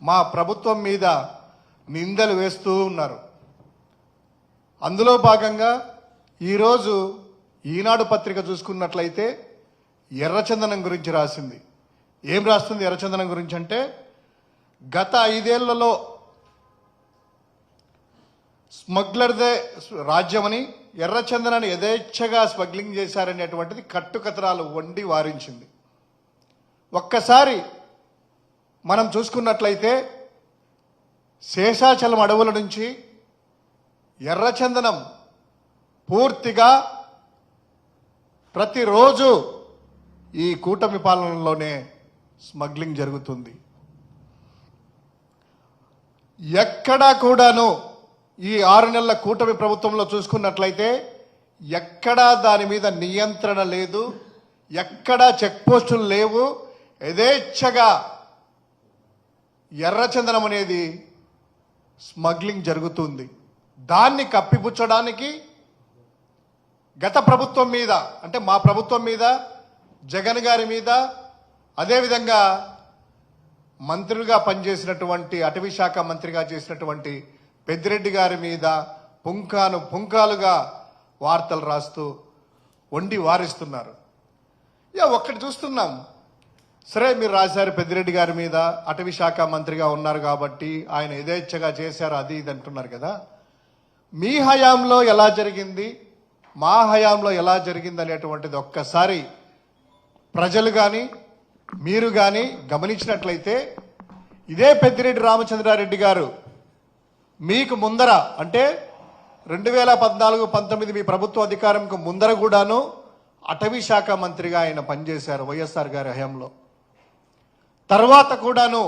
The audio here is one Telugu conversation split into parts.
మా ప్రభుత్వం మీద నిందలు వేస్తూ ఉన్నారు. అందులో భాగంగా ఈరోజు ఈనాడు పత్రిక చూసుకున్నట్లయితే ఎర్రచందనం గురించి రాసింది. ఏం రాస్తుంది ఎర్రచందనం గురించి అంటే, గత 5 ఏళ్లలో స్మగ్లర్దే రాజ్యమని, ఎర్రచందనాన్ని యథేచ్ఛగా స్మగ్లింగ్ చేశారనేటువంటిది కట్టుకథనాలు వండి వారించింది. ఒక్కసారి మనం చూసుకున్నట్లయితే శేషాచలం అడవుల నుంచి ఎర్రచందనం పూర్తిగా ప్రతిరోజు ఈ కూటమి పాలనలోనే స్మగ్లింగ్ జరుగుతుంది. ఎక్కడా కూడాను ఈ 6 నెలల కూటమి ప్రభుత్వంలో చూసుకున్నట్లయితే ఎక్కడా దాని మీద నియంత్రణ లేదు, ఎక్కడా చెక్ పోస్టులు లేవు. యథేచ్ఛగా ఎర్రచందనం అనేది స్మగ్లింగ్ జరుగుతుంది. దాన్ని కప్పిపుచ్చడానికి గత ప్రభుత్వం మీద, అంటే మా ప్రభుత్వం మీద, జగన్ గారి మీద, అదేవిధంగా మంత్రులుగా పనిచేసినటువంటి అటవీ శాఖ మంత్రిగా చేసినటువంటి పెద్దిరెడ్డి గారి మీద పుంకాలుగా వార్తలు రాస్తూ వండి వారిస్తున్నారు. ఒక్కటి చూస్తున్నాం, సరే మీరు రాశారు పెద్దిరెడ్డి గారి మీద, అటవీ శాఖ మంత్రిగా ఉన్నారు కాబట్టి ఆయన యథేచ్ఛగా చేశారు, అది ఇది అంటున్నారు కదా. మీ హయాంలో ఎలా జరిగింది, మా హయాంలో ఎలా జరిగింది అనేటువంటిది ఒక్కసారి ప్రజలు కానీ మీరు కానీ గమనించినట్లయితే, ఇదే పెద్దిరెడ్డి రామచంద్రారెడ్డి గారు మీకు ముందర, అంటే 2014-19 మీ ప్రభుత్వ అధికారంకు ముందర కూడాను అటవీ శాఖ మంత్రిగా ఆయన పనిచేశారు వైఎస్ఆర్ గారి హయాంలో. తర్వాత కూడాను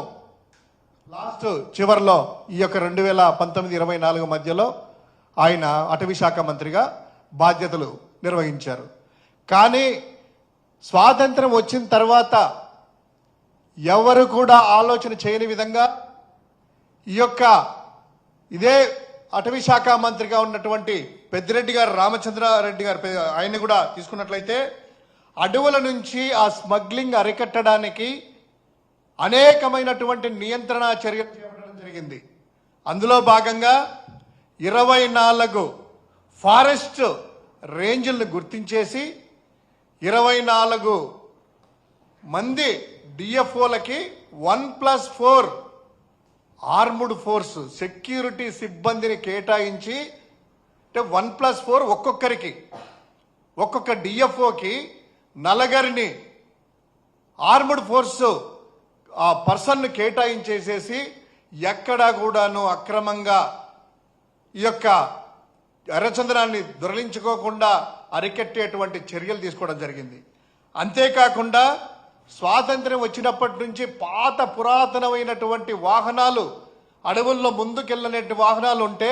లాస్ట్ చివరిలో ఈ యొక్క 2019-24 మధ్యలో ఆయన అటవీ శాఖ మంత్రిగా బాధ్యతలు నిర్వహించారు. కానీ స్వాతంత్రం వచ్చిన తర్వాత ఎవరు కూడా ఆలోచన చేయని విధంగా ఈ యొక్క ఇదే అటవీ శాఖ మంత్రిగా ఉన్నటువంటి పెద్దిరెడ్డి గారు, రామచంద్రారెడ్డి గారు, ఆయన్ని కూడా తీసుకున్నట్లయితే అడవుల నుంచి ఆ స్మగ్లింగ్ అరికట్టడానికి అనేకమైనటువంటి నియంత్రణ చర్యలు చేపట్టడం జరిగింది. అందులో భాగంగా 24 ఫారెస్ట్ రేంజ్లను గుర్తించేసి 24 మంది డిఎఫ్ఓలకి 1+4 ఆర్ముడ్ ఫోర్స్ సెక్యూరిటీ సిబ్బందిని కేటాయించి, అంటే 1+4 ఒక్కొక్కరికి, ఒక్కొక్క డిఎఫ్ఓకి 4 ఆర్ముడ్ ఫోర్స్ ఆ పర్సన్ను కేటాయించేసేసి ఎక్కడా కూడాను అక్రమంగా ఈ యొక్క ఎర్రచందనాన్ని దొరలించుకోకుండా అరికట్టేటువంటి చర్యలు తీసుకోవడం జరిగింది. అంతేకాకుండా స్వాతంత్ర్యం వచ్చినప్పటి నుంచి పాత పురాతనమైనటువంటి వాహనాలు, అడవుల్లో ముందుకెళ్ళనే వాహనాలు ఉంటే,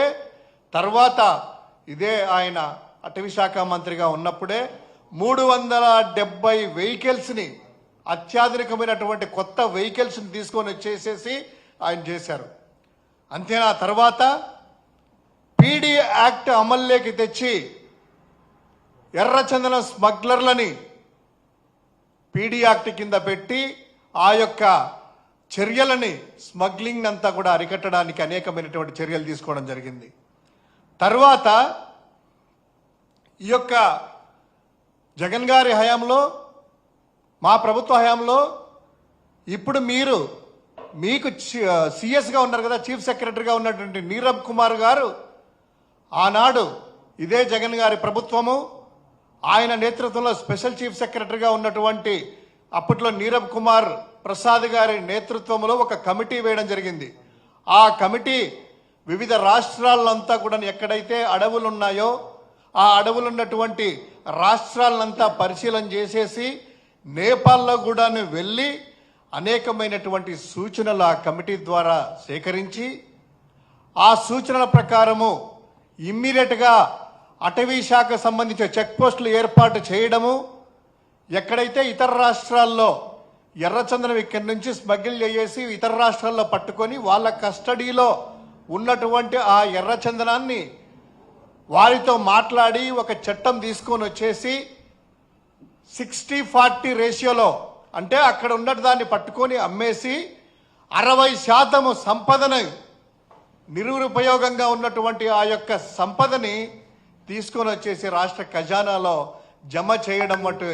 తర్వాత ఇదే ఆయన అటవీ శాఖ మంత్రిగా ఉన్నప్పుడే 370 వెహికల్స్ని, అత్యాధునికమైనటువంటి కొత్త వెహికల్స్ని తీసుకొని వచ్చేసేసి ఆయన చేశారు. అంతేనా, తర్వాత పీడీ యాక్ట్ అమల్లోకి తెచ్చి ఎర్రచందనం స్మగ్లర్లని పీడీ యాక్ట్ కింద పెట్టి ఆ యొక్క చర్యలని, స్మగ్లింగ్ అంతా కూడా అరికట్టడానికి అనేకమైనటువంటి చర్యలు తీసుకోవడం జరిగింది. తర్వాత ఈ యొక్క జగన్ గారి హయాంలో, మా ప్రభుత్వ హయాంలో, ఇప్పుడు మీకు సిఎస్గా ఉన్నారు కదా, చీఫ్ సెక్రటరీగా ఉన్నటువంటి నీరబ్ కుమార్ గారు, ఆనాడు ఇదే జగన్ గారి ప్రభుత్వము, ఆయన నేతృత్వంలో స్పెషల్ చీఫ్ సెక్రటరీగా ఉన్నటువంటి అప్పట్లో నీరబ్ కుమార్ ప్రసాద్ గారి నేతృత్వంలో ఒక కమిటీ వేయడం జరిగింది. ఆ కమిటీ వివిధ రాష్ట్రాలంతా కూడా ఎక్కడైతే అడవులు ఉన్నాయో ఆ అడవులు ఉన్నటువంటి రాష్ట్రాలంతా పరిశీలన చేసేసి నేపాల్లో కూడా వెళ్ళి అనేకమైనటువంటి సూచనలు ఆ కమిటీ ద్వారా సేకరించి, ఆ సూచనల ప్రకారము ఇమ్మీడియట్గా అటవీ శాఖ సంబంధించిన చెక్ పోస్టులు ఏర్పాటు చేయడము, ఎక్కడైతే ఇతర రాష్ట్రాల్లో ఎర్రచందనం ఇక్కడి నుంచి స్మగిల్ చేసి ఇతర రాష్ట్రాల్లో పట్టుకొని వాళ్ళ కస్టడీలో ఉన్నటువంటి ఆ ఎర్రచందనాన్ని వారితో మాట్లాడి ఒక చట్టం తీసుకొని వచ్చేసి 60-40 రేషియోలో, అంటే అక్కడ ఉన్న దాన్ని పట్టుకొని అమ్మేసి 60% సంపదను నిరుపయోగంగా ఉన్నటువంటి ఆ యొక్క సంపదని తీసుకొని వచ్చేసి రాష్ట్ర ఖజానాలో జమ చేయడం వంటి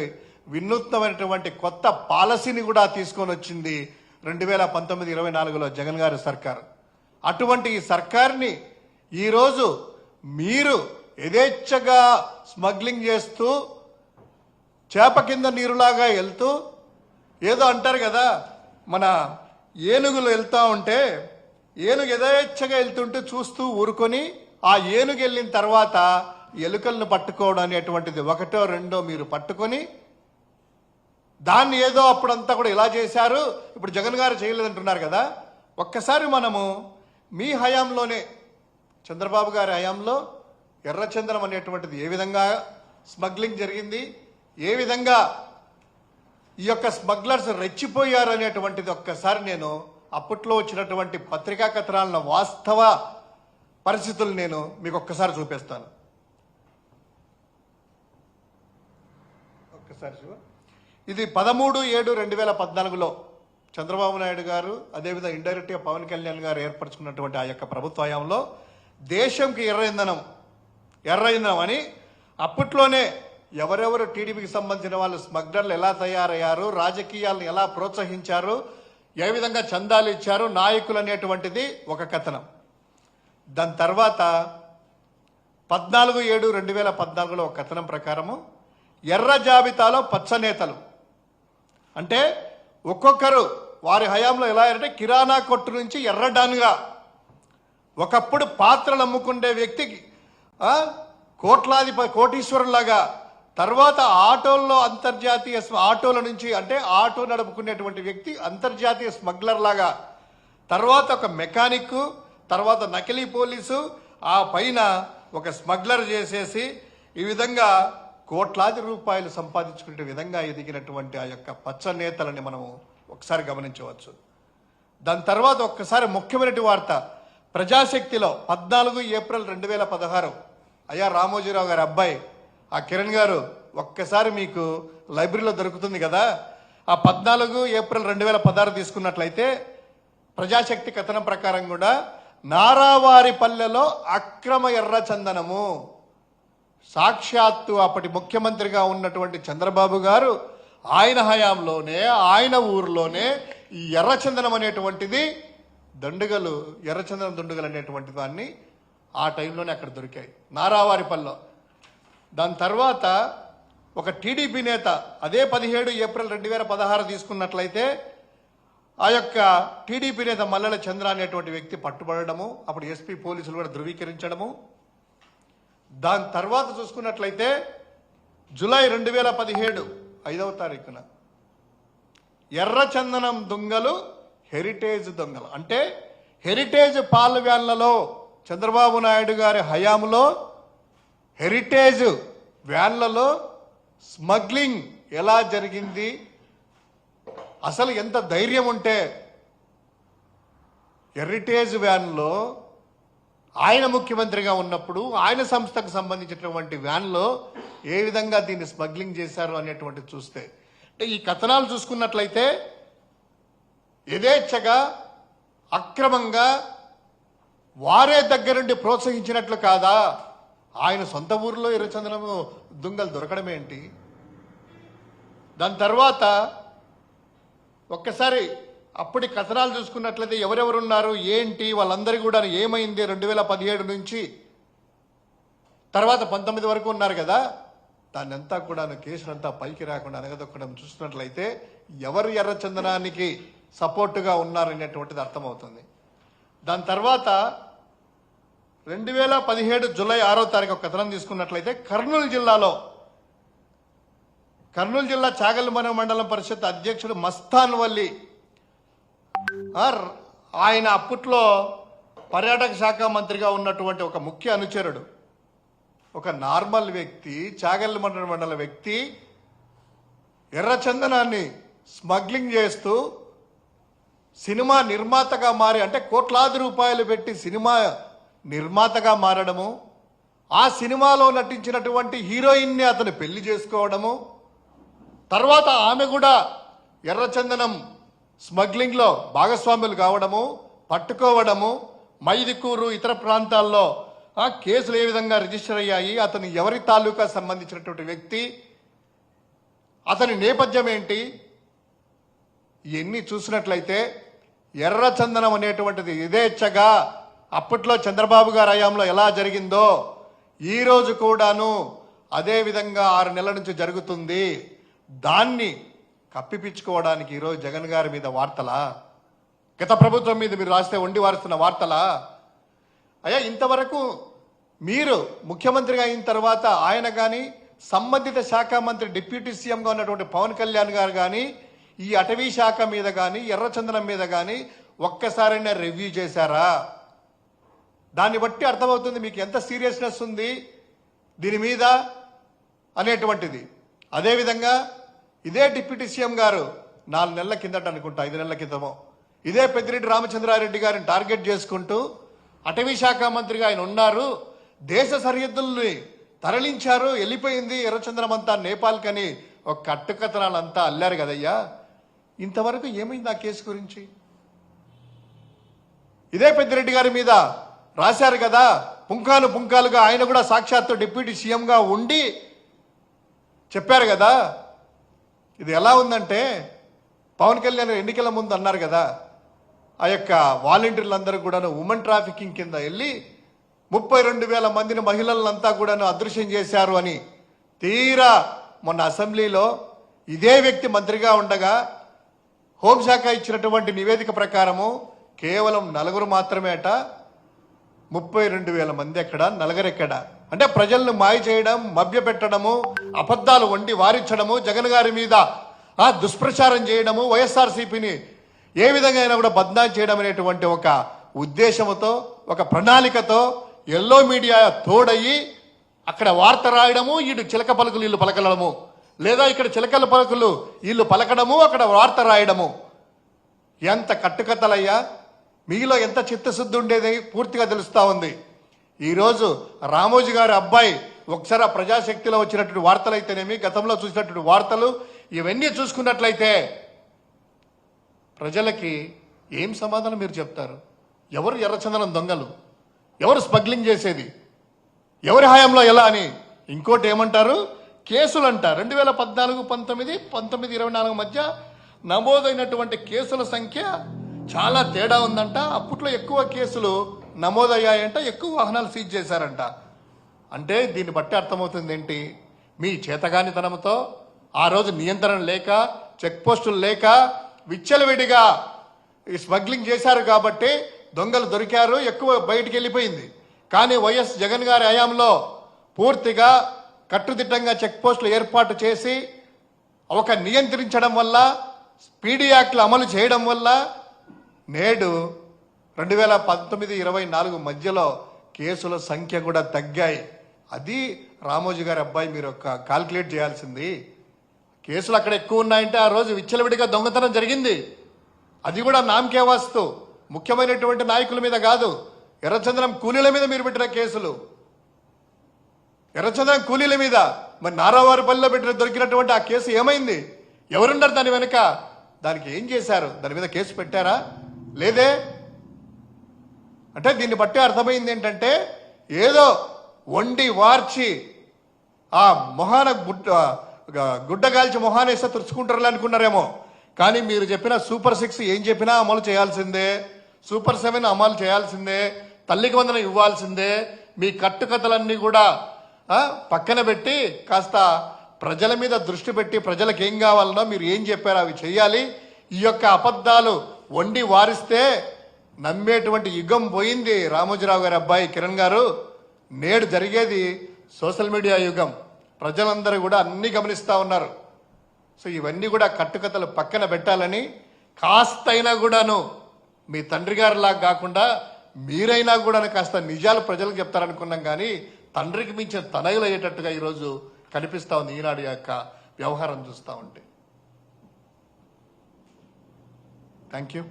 వినూత్నమైనటువంటి కొత్త పాలసీని కూడా తీసుకొని వచ్చింది 2019-24లో జగన్ గారి సర్కార్. అటువంటి ఈ సర్కార్ని ఈరోజు మీరు యథేచ్ఛగా స్మగ్లింగ్ చేస్తూ చేప కింద నీరులాగా వెళ్తూ ఏదో అంటారు కదా, మన ఏనుగులు వెళ్తూ ఉంటే ఏనుగు యథేచ్ఛగా వెళ్తుంటే చూస్తూ ఊరుకొని ఆ ఏనుగు వెళ్ళిన తర్వాత ఎలుకలను పట్టుకోవడం అనేటువంటిది ఒకటో రెండో మీరు పట్టుకొని దాన్ని ఏదో అప్పుడంతా కూడా ఇలా చేశారు, ఇప్పుడు జగన్ గారు చేయలేదంటున్నారు కదా. ఒక్కసారి మనము మీ హయాంలోనే చంద్రబాబు గారి హయాంలో ఎర్రచందనం అనేటువంటిది ఏ విధంగా స్మగ్లింగ్ జరిగింది, ఏ విధంగా ఈ యొక్క స్మగ్లర్స్ రెచ్చిపోయారు అనేటువంటిది ఒక్కసారి నేను అప్పట్లో వచ్చినటువంటి పత్రికా కథనాలను వాస్తవ పరిస్థితులు నేను మీకు ఒక్కసారి చూపిస్తాను. ఒక్కసారి ఇది 13/7/2014లో చంద్రబాబు నాయుడు గారు అదేవిధంగా ఇండైరెక్ట్గా పవన్ కళ్యాణ్ గారు ఏర్పరచుకున్నటువంటి ఆ యొక్క ప్రభుత్వ హయాంలో దేశంకి ఎర్ర ఇంధనం అని అప్పట్లోనే ఎవరెవరు టీడీపీకి సంబంధించిన వాళ్ళు స్మగ్లర్లు ఎలా తయారయ్యారు, రాజకీయాలను ఎలా ప్రోత్సహించారు, ఏ విధంగా చందాలు ఇచ్చారు నాయకులు అనేటువంటిది ఒక కథనం. దాని తర్వాత 14/7/2014లో ఒక కథనం ప్రకారము ఎర్ర జాబితాలో పచ్చ నేతలు అంటే ఒక్కొక్కరు వారి హయాంలో ఎలా అంటే కిరాణా కొట్టు నుంచి ఎర్రడాన్గా ఒకప్పుడు పాత్రలు అమ్ముకునే వ్యక్తికి కోటీశ్వరులాగా తర్వాత ఆటోల్లో అంతర్జాతీయ ఆటోల నుంచి అంటే ఆటో నడుపుకునేటువంటి వ్యక్తి అంతర్జాతీయ స్మగ్లర్ లాగా, తర్వాత ఒక మెకానిక్, తర్వాత నకిలీ పోలీసు, ఆ పైన ఒక స్మగ్లర్ చేసేసి ఈ విధంగా కోట్లాది రూపాయలు సంపాదించుకునే విధంగా ఎదిగినటువంటి ఆ యొక్క పచ్చ నేతలని మనము ఒకసారి గమనించవచ్చు. దాని తర్వాత ఒక్కసారి ముఖ్యమైన వార్త ప్రజాశక్తిలో 14 ఏప్రిల్ 2016 అయ్యా రామోజీరావు గారి అబ్బాయి ఆ కిరణ్ గారు ఒక్కసారి మీకు లైబ్రరీలో దొరుకుతుంది కదా, ఆ 14 ఏప్రిల్ 2016 తీసుకున్నట్లయితే ప్రజాశక్తి కథనం ప్రకారం కూడా నారావారిపల్లెలో అక్రమ ఎర్రచందనము సాక్షాత్తు అప్పటి ముఖ్యమంత్రిగా ఉన్నటువంటి చంద్రబాబు గారు ఆయన హయాంలోనే ఆయన ఊర్లోనే ఈ ఎర్రచందనం అనేటువంటిది దండుగలు ఎర్రచందనం దండుగలు అనేటువంటి దాన్ని ఆ టైంలోనే అక్కడ దొరికాయి నారావారిపల్లెలో. దాని తర్వాత ఒక టీడీపీ నేత అదే 17 ఏప్రిల్ 2016 తీసుకున్నట్లయితే ఆ యొక్క టీడీపీ నేత మల్లెల చంద్ర అనేటువంటి వ్యక్తి పట్టుబడము, అప్పుడు ఎస్పీ పోలీసులు కూడా ధృవీకరించడము. దాని తర్వాత చూసుకున్నట్లయితే జూలై 2017 5వ తారీఖున ఎర్రచందనం దొంగలు హెరిటేజ్ దొంగలు అంటే హెరిటేజ్ పాల వ్యాన్లలో చంద్రబాబు నాయుడు గారి హయాంలో హెరిటేజ్ వ్యాన్లలో స్మగ్లింగ్ ఎలా జరిగింది, అసలు ఎంత ధైర్యం ఉంటే హెరిటేజ్ వ్యాన్లో ఆయన ముఖ్యమంత్రిగా ఉన్నప్పుడు ఆయన సంస్థకు సంబంధించినటువంటి వ్యాన్లో ఏ విధంగా దీన్ని స్మగ్లింగ్ చేశారు అనేటువంటి చూస్తే అంటే ఈ కథనాలు చూసుకున్నట్లయితే యథేచ్ఛగా అక్రమంగా వారే దగ్గరుండి ప్రోత్సహించినట్లు కాదా, ఆయన సొంత ఊరిలో ఎర్రచందనము దొంగలు దొరకడం ఏంటి. దాని తర్వాత ఒక్కసారి అప్పటి కథనాలు చూసుకున్నట్లయితే ఎవరెవరున్నారు ఏంటి వాళ్ళందరూ కూడా ఏమైంది 2017 నుంచి తర్వాత 19 వరకు ఉన్నారు కదా, దాన్ని అంతా కూడా కేసులంతా పైకి రాకుండా అనగదొక్కడం చూసినట్లయితే ఎవరు ఎర్రచందనానికి సపోర్టుగా ఉన్నారనేటువంటిది అర్థమవుతుంది. దాని తర్వాత 2017 జూలై 6వ తారీఖు ఒక కథనం తీసుకున్నట్లయితే కర్నూలు జిల్లా చాగల్మన మండలం పరిషత్ అధ్యక్షుడు మస్తాన్ వల్లి ఆయన అప్పట్లో పర్యాటక శాఖ మంత్రిగా ఉన్నటువంటి ఒక ముఖ్య అనుచరుడు, ఒక నార్మల్ వ్యక్తి, చాగల్మన మండల వ్యక్తి ఎర్రచందనాన్ని స్మగ్లింగ్ చేస్తూ సినిమా నిర్మాతగా మారి అంటే కోట్లాది రూపాయలు పెట్టి సినిమా నిర్మాతగా మారడము, ఆ సినిమాలో నటించినటువంటి హీరోయిన్ని అతను పెళ్లి చేసుకోవడము, తర్వాత ఆమె కూడా ఎర్రచందనం స్మగ్లింగ్లో భాగస్వాములు కావడము, పట్టుకోవడము, మైదుకూరు ఇతర ప్రాంతాల్లో కేసులు ఏ విధంగా రిజిస్టర్ అయ్యాయి, అతను ఎవరి తాలూకా సంబంధించినటువంటి వ్యక్తి, అతని నేపథ్యం ఏంటి, ఇవన్నీ చూసినట్లయితే ఎర్రచందనం అనేటువంటిది యథేచ్ఛగా అప్పట్లో చంద్రబాబు గారి హయాంలో ఎలా జరిగిందో ఈరోజు కూడాను అదే విధంగా 6 నెలల నుంచి జరుగుతుంది. దాన్ని కప్పిపించుకోవడానికి ఈరోజు జగన్ గారి మీద వార్తలా, గత ప్రభుత్వం మీద మీరు రాస్తే వండి వారుస్తున్న వార్తలా? అయ్యా, ఇంతవరకు మీరు ముఖ్యమంత్రిగా అయిన తర్వాత ఆయన కానీ సంబంధిత శాఖ మంత్రి డిప్యూటీ సీఎంగా ఉన్నటువంటి పవన్ కళ్యాణ్ గారు కానీ ఈ అటవీ శాఖ మీద కానీ ఎర్రచందనం మీద కానీ ఒక్కసారైనా రివ్యూ చేశారా? దాన్ని బట్టి అర్థమవుతుంది మీకు ఎంత సీరియస్నెస్ ఉంది దీని మీద అనేటువంటిది. అదేవిధంగా ఇదే డిప్యూటీ సీఎం గారు 4 నెలల కిందట అనుకుంటా, 5 నెలల క్రితమో, ఇదే పెద్దిరెడ్డి రామచంద్రారెడ్డి గారిని టార్గెట్ చేసుకుంటూ అటవీ శాఖ మంత్రిగా ఆయన ఉన్నారు, దేశ సరిహద్దుల్ని తరలించారు, వెళ్ళిపోయింది ఎర్రచంద్రం అంతా నేపాల్కని ఒక కట్టుకథనాలంతా అల్లారు కదయ్యా. ఇంతవరకు ఏమైంది ఆ కేసు గురించి? ఇదే పెద్దిరెడ్డి గారి మీద రాశారు కదా, పుంకాలుగా ఆయన కూడా సాక్షాత్తు డిప్యూటీ సీఎంగా ఉండి చెప్పారు కదా. ఇది ఎలా ఉందంటే పవన్ కళ్యాణ్ ఎన్నికల ముందు అన్నారు కదా, ఆ యొక్క వాలంటీర్లందరూ కూడాను ఉమెన్ ట్రాఫికింగ్ కింద వెళ్ళి 32,000 మందిని మహిళలంతా కూడాను అదృశ్యం చేశారు అని. తీరా మొన్న అసెంబ్లీలో ఇదే వ్యక్తి మంత్రిగా ఉండగా హోంశాఖ ఇచ్చినటువంటి నివేదిక ప్రకారము కేవలం 4 మాత్రమే అట. 32,000 మంది ఎక్కడ, 4 ఎక్కడ? అంటే ప్రజలను మాయ చేయడం, మభ్యపెట్టడము, అబద్ధాలు వండి వారించడము, జగన్ గారి మీద దుష్ప్రచారం చేయడము, వైఎస్ఆర్సీపీని ఏ విధంగా అయినా కూడా బద్నాం చేయడం అనేటువంటి ఒక ఉద్దేశంతో, ఒక ప్రణాళికతో ఎల్లో మీడియా తోడయి అక్కడ వార్త రాయడము, ఈడు చిలక పలుకులు వీళ్ళు పలకడము, లేదా ఇక్కడ చిలకల పలుకులు వీళ్ళు పలకడము, అక్కడ వార్త రాయడము. ఎంత కట్టుకథలయ్యా! మీలో ఎంత చిత్తశుద్ధి ఉండేది పూర్తిగా తెలుస్తా ఉంది. ఈరోజు రామోజీ గారి అబ్బాయి ఒకసారి ప్రజాశక్తిలో వచ్చినటువంటి వార్తలు అయితేనేమి, గతంలో చూసినటువంటి వార్తలు, ఇవన్నీ చూసుకున్నట్లయితే ప్రజలకి ఏం సమాధానం మీరు చెప్తారు? ఎవరు ఎర్రచందనం దొంగలు, ఎవరు స్మగ్లింగ్ చేసేది, ఎవరి హయాంలో ఎలా అని. ఇంకోటి ఏమంటారు, కేసులు అంట 2014, 19, 24 మధ్య నమోదైనటువంటి కేసుల సంఖ్య చాలా తేడా ఉందంట. అప్పట్లో ఎక్కువ కేసులు నమోదయ్యాయంట, ఎక్కువ వాహనాలు సీజ్ చేశారంట. అంటే దీన్ని బట్టి అర్థమవుతుంది ఏంటి, మీ చేతగానితనంతో ఆ రోజు నియంత్రణ లేక, చెక్ పోస్టులు లేక విచ్చలవిడిగా ఈ స్మగ్లింగ్ చేశారు కాబట్టి దొంగలు దొరికారు, ఎక్కువ బయటికి వెళ్ళిపోయింది. కానీ వైఎస్ జగన్ గారి హయాంలో పూర్తిగా కట్టుదిట్టంగా చెక్ పోస్టులు ఏర్పాటు చేసి ఒక నియంత్రించడం వల్ల, పీడీ యాక్ట్లు అమలు చేయడం వల్ల నేడు 2019-24 మధ్యలో కేసుల సంఖ్య కూడా తగ్గాయి. అది రామోజీ గారి అబ్బాయి మీరు ఒక కాల్కులేట్ చేయాల్సింది. కేసులు అక్కడ ఎక్కువ ఉన్నాయంటే ఆ రోజు విచ్చలవిడిగా దొంగతనం జరిగింది. అది కూడా నామకే వాస్తు, ముఖ్యమైనటువంటి నాయకుల మీద కాదు, ఎర్రచందనం కూలీల మీద మీరు పెట్టిన కేసులు. ఎర్రచందనం కూలీల మీద మరి నారావారిపల్లిలో పెట్టిన దొరికినటువంటి ఆ కేసు ఏమైంది? ఎవరున్నారు దాని వెనుక? దానికి ఏం చేశారు? దాని మీద కేసు పెట్టారా? లేదే. అంటే దీన్ని బట్టి అర్థమైంది ఏంటంటే ఏదో వండి వార్చి ఆ మొహాన గుడ్డగాల్చి మొహానేస్తే తుడుచుకుంటారు అనుకున్నారేమో. కానీ మీరు చెప్పిన సూపర్ 6 ఏం చెప్పినా అమలు చేయాల్సిందే, సూపర్ 7 అమలు చేయాల్సిందే, తల్లికి వందనం ఇవ్వాల్సిందే. మీ కట్టుకథలన్నీ కూడా పక్కన పెట్టి కాస్త ప్రజల మీద దృష్టి పెట్టి ప్రజలకు ఏం కావాలనో మీరు ఏం చెప్పారో అవి చేయాలి. ఈ యొక్క అబద్ధాలు వండి వారిస్తే నమ్మేటువంటి యుగం పోయింది. రామోజీరావు గారి అబ్బాయి కిరణ్ గారు, నేడు జరిగేది సోషల్ మీడియా యుగం. ప్రజలందరూ కూడా అన్ని గమనిస్తూ ఉన్నారు. సో ఇవన్నీ కూడా కట్టుకథలు పక్కన పెట్టాలని, కాస్తైనా కూడాను మీ తండ్రి గారిలాగా కాకుండా మీరైనా కూడా కాస్త నిజాలు ప్రజలకు చెప్తారనుకున్నాం. కానీ తండ్రికి మించిన తనయులు అయ్యేటట్టుగా ఈరోజు కనిపిస్తూ ఉంది ఈనాడు యొక్క వ్యవహారం చూస్తూ ఉంటే. Thank you.